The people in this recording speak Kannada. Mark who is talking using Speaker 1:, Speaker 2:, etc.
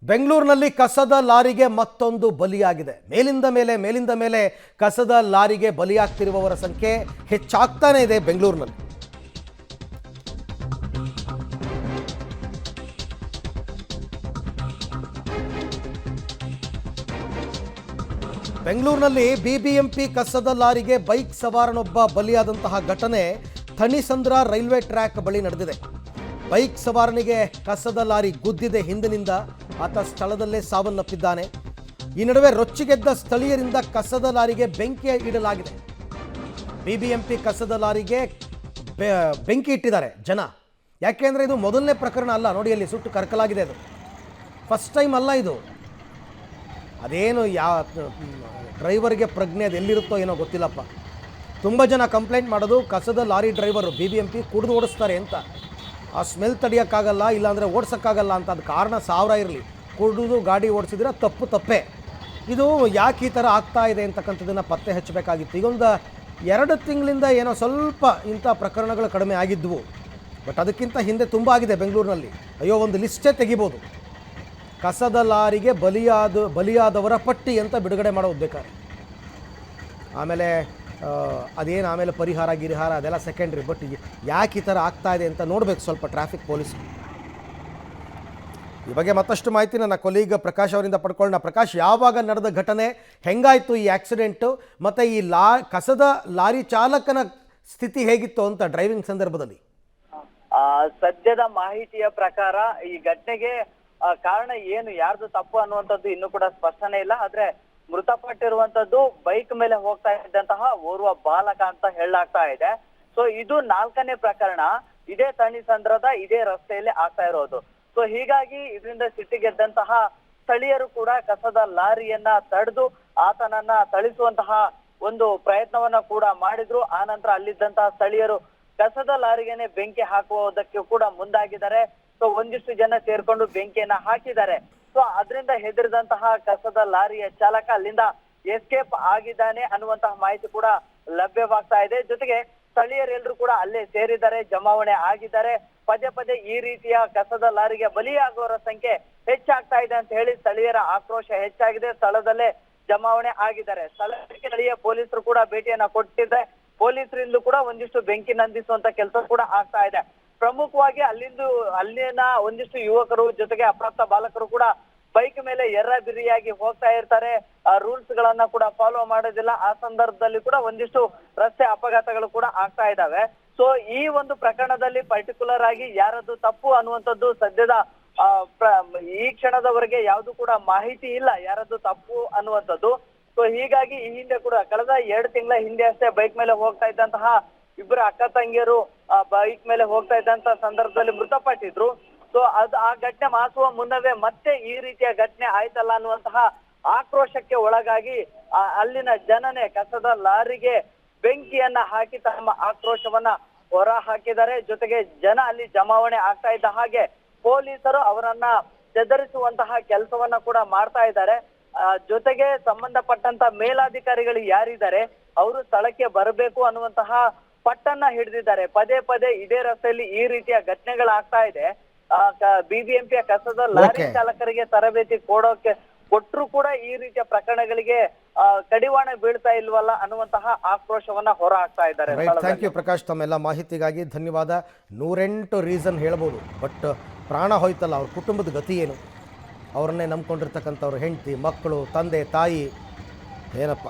Speaker 1: ಬೆಂಗಳೂರಿನಲ್ಲಿ ಕಸದ ಲಾರಿಗೆ ಮತ್ತೊಂದು ಬಲಿಯಾಗಿದೆ. ಮೇಲಿಂದ ಮೇಲೆ ಕಸದ ಲಾರಿಗೆ ಬಲಿಯಾಗ್ತಿರುವವರ ಸಂಖ್ಯೆ ಹೆಚ್ಚಾಗ್ತಾನೆ ಇದೆ ಬೆಂಗಳೂರಿನಲ್ಲಿ. ಬೆಂಗಳೂರಿನಲ್ಲಿ ಬಿಬಿಎಂಪಿ ಕಸದ ಲಾರಿಗೆ ಬೈಕ್ ಸವಾರನೊಬ್ಬ ಬಲಿಯಾದಂತಹ ಘಟನೆ ಥಣಿಸಂದ್ರ ರೈಲ್ವೆ ಟ್ರ್ಯಾಕ್ ಬಳಿ ನಡೆದಿದೆ. ಬೈಕ್ ಸವಾರನಿಗೆ ಕಸದ ಲಾರಿ ಗುದ್ದಿದೆ. ಹಿಂದಿನಿಂದ ಆತ ಸ್ಥಳದಲ್ಲೇ ಸಾವನ್ನಪ್ಪಿದ್ದಾನೆ. ಈ ನಡುವೆ ರೊಚ್ಚಿಗೆದ್ದ ಸ್ಥಳೀಯರಿಂದ ಕಸದ ಲಾರಿಗೆ ಬೆಂಕಿ ಇಡಲಾಗಿದೆ. ಬಿಬಿಎಂಪಿ ಕಸದ ಲಾರಿಗೆ ಬೆಂಕಿ ಇಟ್ಟಿದ್ದಾರೆ ಜನ. ಯಾಕೆಂದರೆ ಇದು ಮೊದಲನೇ ಪ್ರಕರಣ ಅಲ್ಲ ನೋಡಿ, ಅಲ್ಲಿ ಸುಟ್ಟು ಕರಕಲಾಗಿದೆ. ಅದು ಫಸ್ಟ್ ಟೈಮ್ ಅಲ್ಲ ಇದು. ಅದೇನು ಡ್ರೈವರ್ಗೆ ಪ್ರಜ್ಞೆ ಅದು ಎಲ್ಲಿರುತ್ತೋ ಏನೋ ಗೊತ್ತಿಲ್ಲಪ್ಪ. ತುಂಬ ಜನ ಕಂಪ್ಲೇಂಟ್ ಮಾಡೋದು ಕಸದ ಲಾರಿ ಡ್ರೈವರು ಬಿಬಿಎಂಪಿ ಕುಡಿದು ಓಡಿಸ್ತಾರೆ ಅಂತ. ಆ ಸ್ಮೆಲ್ ತಡೆಯೋಕ್ಕಾಗಲ್ಲ, ಇಲ್ಲಾಂದರೆ ಓಡಿಸೋಕ್ಕಾಗಲ್ಲ ಅಂತ. ಅದು ಕಾರಣ ಸಾವಿರ ಇರಲಿ, ಕುಡಿದು ಗಾಡಿ ಓಡಿಸಿದ್ರೆ ತಪ್ಪೇ. ಇದು ಯಾಕೆ ಈ ಥರ ಆಗ್ತಾ ಇದೆ ಅಂತಕ್ಕಂಥದ್ದನ್ನು ಪತ್ತೆ ಹಚ್ಚಬೇಕಾಗಿತ್ತು. ಈಗೊಂದು 2 ತಿಂಗಳಿಂದ ಏನೋ ಸ್ವಲ್ಪ ಇಂಥ ಪ್ರಕರಣಗಳು ಕಡಿಮೆ ಆಗಿದ್ವು. ಬಟ್ ಅದಕ್ಕಿಂತ ಹಿಂದೆ ತುಂಬ ಆಗಿದೆ ಬೆಂಗಳೂರಿನಲ್ಲಿ. ಅಯ್ಯೋ, ಒಂದು ಲಿಸ್ಟೇ ತೆಗಿಬೋದು. ಕಸದ ಲಾರಿಗೆ ಬಲಿಯಾದವರ ಪಟ್ಟಿ ಅಂತ ಬಿಡುಗಡೆ ಮಾಡೋದು ಬೇಕಾದ್ರೆ. ಆಮೇಲೆ ಪರಿಹಾರ ಗಿರಿಹಾರ ಅದೆಲ್ಲ ಸೆಕೆಂಡ್ರಿ. ಬಟ್ ಯಾಕೆ ಈ ಥರ ಆಗ್ತಾ ಇದೆ ಅಂತ ನೋಡಬೇಕು ಸ್ವಲ್ಪ ಟ್ರಾಫಿಕ್ ಪೊಲೀಸರು. ಈ ಬಗ್ಗೆ ಮತ್ತಷ್ಟು ಮಾಹಿತಿ ನನ್ನ ಕೊಲೀಗ್ ಪ್ರಕಾಶ್ ಅವರಿಂದ ಪಡ್ಕೊಳ್ಳೋಣ. ಪ್ರಕಾಶ್, ಯಾವಾಗ ನಡೆದ ಘಟನೆ, ಹೆಂಗಾಯಿತು ಈ ಆಕ್ಸಿಡೆಂಟು, ಮತ್ತು ಈ ಕಸದ ಲಾರಿ ಚಾಲಕನ ಸ್ಥಿತಿ ಹೇಗಿತ್ತು ಅಂತ ಡ್ರೈವಿಂಗ್ ಸಂದರ್ಭದಲ್ಲಿ?
Speaker 2: ಸದ್ಯದ ಮಾಹಿತಿಯ ಪ್ರಕಾರ ಈ ಘಟನೆಗೆ ಕಾರಣ ಏನು, ಯಾರ್ದು ತಪ್ಪು ಅನ್ನುವಂಥದ್ದು ಇನ್ನೂ ಕೂಡ ಸ್ಪಷ್ಟನೆ ಇಲ್ಲ. ಆದ್ರೆ ಮೃತಪಟ್ಟಿರುವಂತದ್ದು ಬೈಕ್ ಮೇಲೆ ಹೋಗ್ತಾ ಇದ್ದಂತಹ ಓರ್ವ ಬಾಲಕ ಅಂತ ಹೇಳಲಾಗ್ತಾ ಇದೆ. ಸೊ ಇದು 4ನೇ ಪ್ರಕರಣ ಇದೇ ಥಣಿಸಂದ್ರದ ಇದೇ ರಸ್ತೆಯಲ್ಲಿ ಆಗ್ತಾ ಇರೋದು. ಸೊ ಹೀಗಾಗಿ ಇದರಿಂದ ಸಿಟ್ಟಿಗೆದ್ದಂತಹ ಸ್ಥಳೀಯರು ಕೂಡ ಕಸದ ಲಾರಿಯನ್ನ ತಡೆದು ಆತನನ್ನ ಥಳಿಸುವಂತಹ ಒಂದು ಪ್ರಯತ್ನವನ್ನ ಕೂಡ ಮಾಡಿದ್ರು. ಆ ನಂತರ ಅಲ್ಲಿದ್ದಂತಹ ಸ್ಥಳೀಯರು ಕಸದ ಲಾರಿಗೆನೆ ಬೆಂಕಿ ಹಾಕುವುದಕ್ಕೆ ಕೂಡ ಮುಂದಾಗಿದ್ದಾರೆ. ಸೊ ಒಂದಿಷ್ಟು ಜನ ಸೇರ್ಕೊಂಡು ಬೆಂಕಿಯನ್ನ ಹಾಕಿದ್ದಾರೆ. ಸೊ ಅದರಿಂದ ಹೆದರಿದಂತಹ ಕಸದ ಲಾರಿಯ ಚಾಲಕ ಅಲ್ಲಿಂದ ಎಸ್ಕೇಪ್ ಆಗಿದ್ದಾನೆ ಅನ್ನುವಂತಹ ಮಾಹಿತಿ ಕೂಡ ಲಭ್ಯವಾಗ್ತಾ ಇದೆ. ಜೊತೆಗೆ ಸ್ಥಳೀಯರೆಲ್ಲರೂ ಕೂಡ ಅಲ್ಲೇ ಸೇರಿದ್ದಾರೆ, ಜಮಾವಣೆ ಆಗಿದ್ದಾರೆ. ಪದೇ ಈ ರೀತಿಯ ಕಸದ ಲಾರಿಗೆ ಬಲಿಯಾಗುವವರ ಸಂಖ್ಯೆ ಹೆಚ್ಚಾಗ್ತಾ ಇದೆ ಅಂತ ಹೇಳಿ ಸ್ಥಳೀಯರ ಆಕ್ರೋಶ ಹೆಚ್ಚಾಗಿದೆ. ಸ್ಥಳದಲ್ಲೇ ಜಮಾವಣೆ ಆಗಿದ್ದಾರೆ. ಸ್ಥಳೀಯ ಪೊಲೀಸರು ಕೂಡ ಭೇಟಿಯನ್ನ ಕೊಟ್ಟಿದ್ದಾರೆ. ಪೊಲೀಸರಿಂದ ಕೂಡ ಒಂದಿಷ್ಟು ಬೆಂಕಿ ನಂದಿಸುವಂತ ಕೆಲಸ ಕೂಡ ಆಗ್ತಾ ಇದೆ. ಪ್ರಮುಖವಾಗಿ ಅಲ್ಲಿನ ಒಂದಿಷ್ಟು ಯುವಕರು ಜೊತೆಗೆ ಅಪ್ರಾಪ್ತ ಬಾಲಕರು ಕೂಡ ಬೈಕ್ ಮೇಲೆ ಎರ್ರಬಿರಿಯಾಗಿ ಹೋಗ್ತಾ ಇರ್ತಾರೆ. ರೂಲ್ಸ್ ಗಳನ್ನ ಕೂಡ ಫಾಲೋ ಮಾಡೋದಿಲ್ಲ. ಆ ಸಂದರ್ಭದಲ್ಲಿ ಕೂಡ ಒಂದಿಷ್ಟು ರಸ್ತೆ ಅಪಘಾತಗಳು ಕೂಡ ಆಗ್ತಾ ಇದಾವೆ. ಸೊ ಈ ಒಂದು ಪ್ರಕರಣದಲ್ಲಿ ಪರ್ಟಿಕ್ಯುಲರ್ ಆಗಿ ಯಾರದ್ದು ತಪ್ಪು ಅನ್ನುವಂಥದ್ದು ಸದ್ಯದ ಈ ಕ್ಷಣದವರೆಗೆ ಯಾವುದು ಕೂಡ ಮಾಹಿತಿ ಇಲ್ಲ ಯಾರದ್ದು ತಪ್ಪು ಅನ್ನುವಂಥದ್ದು. ಸೊ ಹೀಗಾಗಿ ಈ ಹಿಂದೆ ಕೂಡ ಕಳೆದ 2 ತಿಂಗಳ ಹಿಂದೆ ಅಷ್ಟೇ ಬೈಕ್ ಮೇಲೆ ಹೋಗ್ತಾ ಇದ್ದಂತಹ ಇಬ್ಬರು ಅಕ್ಕ ತಂಗಿಯರು ಬೈಕ್ ಮೇಲೆ ಹೋಗ್ತಾ ಇದ್ದಂತ ಸಂದರ್ಭದಲ್ಲಿ ಮೃತಪಟ್ಟಿದ್ರು. ಸೊ ಆ ಘಟನೆ ಮಾಸುವ ಮುನ್ನವೇ ಮತ್ತೆ ಈ ರೀತಿಯ ಘಟನೆ ಆಯ್ತಲ್ಲ ಅನ್ನುವಂತಹ ಆಕ್ರೋಶಕ್ಕೆ ಒಳಗಾಗಿ ಅಲ್ಲಿನ ಜನನೇ ಕಸದ ಲಾರಿಗೆ ಬೆಂಕಿಯನ್ನ ಹಾಕಿ ತಮ್ಮ ಆಕ್ರೋಶವನ್ನ ಹೊರ ಹಾಕಿದ್ದಾರೆ. ಜೊತೆಗೆ ಜನ ಅಲ್ಲಿ ಜಮಾವಣೆ ಆಗ್ತಾ ಇದ್ದ ಹಾಗೆ ಪೊಲೀಸರು ಅವರನ್ನ ಚದರಿಸುವಂತಹ ಕೆಲಸವನ್ನ ಕೂಡ ಮಾಡ್ತಾ ಇದ್ದಾರೆ. ಜೊತೆಗೆ ಸಂಬಂಧಪಟ್ಟಂತ ಮೇಲಾಧಿಕಾರಿಗಳು ಯಾರಿದ್ದಾರೆ ಅವರು ಸ್ಥಳಕ್ಕೆ ಬರಬೇಕು ಅನ್ನುವಂತಹ ಪಟ್ಟನ್ನ ಹಿಡಿದಿದ್ದಾರೆ. ಪದೇ ಇದೇ ರಸ್ತೆಯಲ್ಲಿ ಈ ರೀತಿಯ ಘಟನೆಗಳಾಗ್ತಾ ಇದೆ. ಬಿಬಿಎಂಪಿಯ ಕಸದ ಲಾರಿ ಚಾಲಕರಿಗೆ ತರಬೇತಿ ಕೊಟ್ಟರು ಕೂಡ ಈ ರೀತಿಯ ಪ್ರಕರಣಗಳಿಗೆ ಕಡಿವಾಣ ಬೀಳ್ತಾ ಇಲ್ವಲ್ಲ ಅನ್ನುವಂತಹ ಆಕ್ರೋಶವನ್ನ ಹೊರ ಹಾಕ್ತಾ ಇದ್ದಾರೆ.
Speaker 1: ಥ್ಯಾಂಕ್ ಯು ಪ್ರಕಾಶ್, ತಮ್ಮೆಲ್ಲ ಮಾಹಿತಿಗಾಗಿ ಧನ್ಯವಾದ. 108 ರೀಸನ್ ಹೇಳ್ಬೋದು, ಬಟ್ ಪ್ರಾಣ ಹೋಯ್ತಲ್ಲ, ಅವ್ರ ಕುಟುಂಬದ ಗತಿ ಏನು? ಅವ್ರನ್ನೇ ನಂಬ್ಕೊಂಡಿರ್ತಕ್ಕಂಥವ್ರು ಹೆಂಡತಿ, ಮಕ್ಕಳು, ತಂದೆ, ತಾಯಿ, ಏನಪ್ಪ.